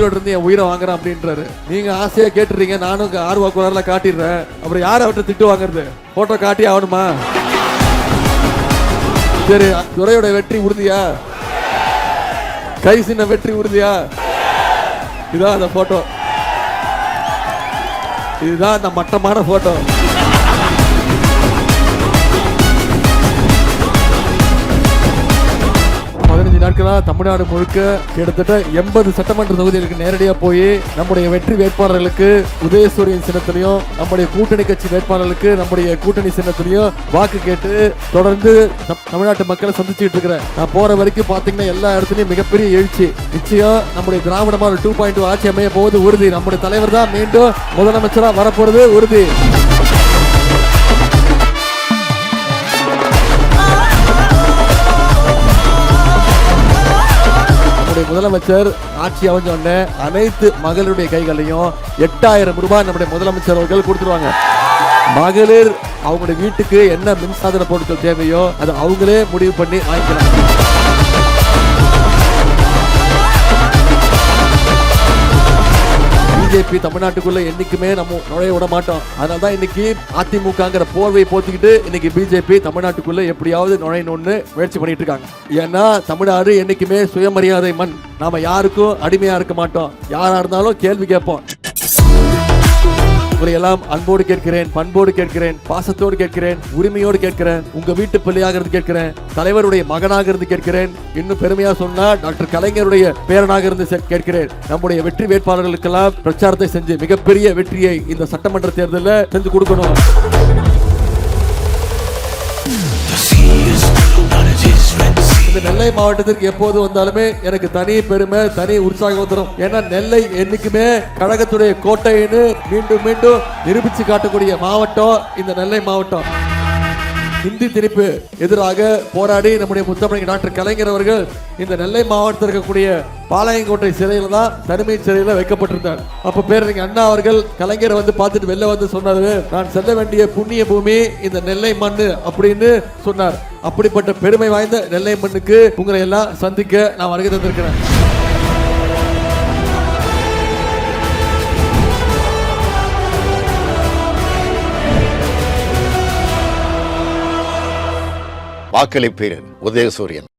உயிரோடு இருந்து என் உயிரை வாங்குறேன் அப்படின்றாரு. நீங்க ஆசையா கேட்டுறீங்க, நானும் ஆர்வ குரல்ல காட்டிடுறேன். அப்புறம் யார் அவர்கிட்ட திட்டு வாங்குறது? போட்டோ காட்டி ஆகணுமா? சரி, துரையோட வெற்றி உறுதியா? கை சின்ன வெற்றி உறுதியா? இதான் அந்த போட்டோ, இதுதான் அந்த மட்டமான போட்டோ. 15 நாட்களா தமிழ்நாடு முழுக்க கிட்டத்தட்ட 80 சட்டமன்ற தொகுதிகளுக்கு நேரடியாக போய் நம்முடைய வெற்றி வேட்பாளர்களுக்கு உதயசூரியன் சின்னத்திலையும், நம்முடைய கூட்டணி கட்சி வேட்பாளர்களுக்கு நம்முடைய கூட்டணி சின்னத்திலையும் வாக்கு கேட்டு தொடர்ந்து தமிழ்நாட்டு மக்களை சந்திச்சுட்டு இருக்கிறேன். நான் போற வரைக்கும் பாத்தீங்கன்னா எல்லா இடத்துலயும் மிகப்பெரிய எழுச்சி. நிச்சயம் நம்முடைய திராவிட மாடல் 2.2 ஆட்சி அமைய போவது உறுதி. நம்முடைய தலைவர் தான் மீண்டும் முதலமைச்சரா வரப்போறது உறுதி. முதலமைச்சர் ஆட்சி அமைஞ்ச அனைத்து மகளிருடைய கைகளையும் 8000 ரூபாய் நம்முடைய முதலமைச்சர் அவர்கள் கொடுத்துருவாங்க. மகளிர் அவங்களுடைய வீட்டுக்கு என்ன மின்சாதன பொருட்கள் தேவையோ அதை அவங்களே முடிவு பண்ணி வாங்கிக்கலாம். பிஜேபி தமிழ்நாட்டுக்குள்ள என்னைக்குமே நம்ம நுழைய விட மாட்டோம். அதனாலதான் இன்னைக்கு அதிமுகங்கிற போர்வை போத்திக்கிட்டு இன்னைக்கு பிஜேபி தமிழ்நாட்டுக்குள்ள எப்படியாவது நுழையணும்னு முயற்சி பண்ணிட்டு இருக்காங்க. ஏன்னா தமிழ்நாடு என்னைக்குமே சுயமரியாதை மண். நாம யாருக்கும் அடிமையா இருக்க மாட்டோம். யாரா இருந்தாலும் கேள்வி கேட்போம். எல்லாம் அன்போடு கேட்கிறேன், பண்போடு கேட்கிறேன், பாசத்தோடு கேட்கிறேன், உரிமையோடு கேட்கிறேன். உங்க வீட்டு பிள்ளையாக கேட்கிறேன், தலைவருடைய மகனாக இருந்து கேட்கிறேன். இன்னும் பெருமையா சொன்னா டாக்டர் கலைஞருடைய பேரனாக இருந்து கேட்கிறேன். நம்முடைய வெற்றி வேட்பாளர்களுக்கெல்லாம் பிரச்சாரத்தை செஞ்சு மிகப்பெரிய வெற்றியை இந்த சட்டமன்ற தேர்தலில் செஞ்சு கொடுக்கணும். இந்த நெல்லை மாவட்டத்திற்கு எப்போது வந்தாலுமே எனக்கு தனி பெருமை, தனி உற்சாகம் தரும். ஏன்னா நெல்லை என்னைக்குமே கழகத்துடைய கோட்டைன்னு மீண்டும் மீண்டும் நிரூபிச்சு காட்டக்கூடிய மாவட்டம் இந்த நெல்லை மாவட்டம். இந்தி திணிப்பு எதிராக போராடி நம்முடைய முத்தமிழ் டாக்டர் கலைஞர் அவர்கள் இந்த நெல்லை மாவட்டத்தில் இருக்கக்கூடிய பாளையங்கோட்டை சிறையில தான் தனிமை சிறையில வைக்கப்பட்டிருந்தார். அப்ப பேரறிஞர் அண்ணா அவர்கள் கலைஞரை வந்து பார்த்துட்டு வெளில வந்து சொன்னாரு, நான் செல்ல வேண்டிய புண்ணிய பூமி இந்த நெல்லை மண்ணு அப்படின்னு சொன்னார். அப்படிப்பட்ட பெருமை வாய்ந்த நெல்லை மண்ணுக்கு உங்களை எல்லாம் சந்திக்க நான் வருகை தந்திருக்கிறேன். வாக்களிப்பீர் உதயசூரியன்.